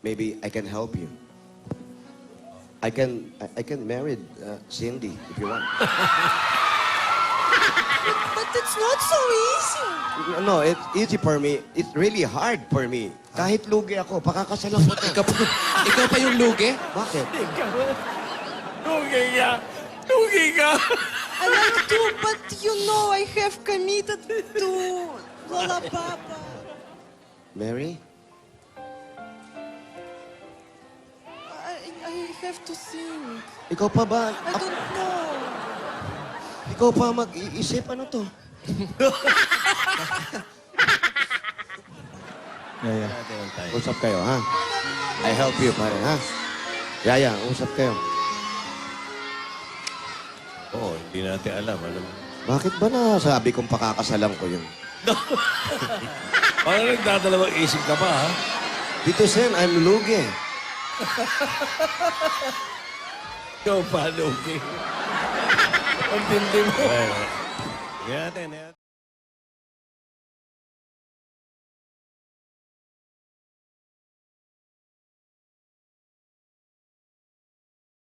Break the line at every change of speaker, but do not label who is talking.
maybe I can help you. I can marry Cindy if you want.
But it's not so easy.
No, it's easy for me. It's really hard for me. Kahit lugi ako, pakakasalan ko to.
Ikaw pa yung lugi?
Bakit?
Lugi ka! Lugi ka!
I like to, but you know I have committed to Lola Papa.
Mary?
I have to think.
Ikaw pa ba?
I don't know.
Ikaw pa mag-iisip? Ano to?
Yaya.
Usap kayo, ha? I help you, pare, ha? Yaya, usap kayo.
Oo, hindi natin alam.
Bakit ba nasabi kong pakakasalan ko yun?
Parang nagdadalawang isip ka pa, ha?
Dito, Sen, I'm lugi.
Ikaw pa, Lugi. Ang tindi mo. Yan natin, yan.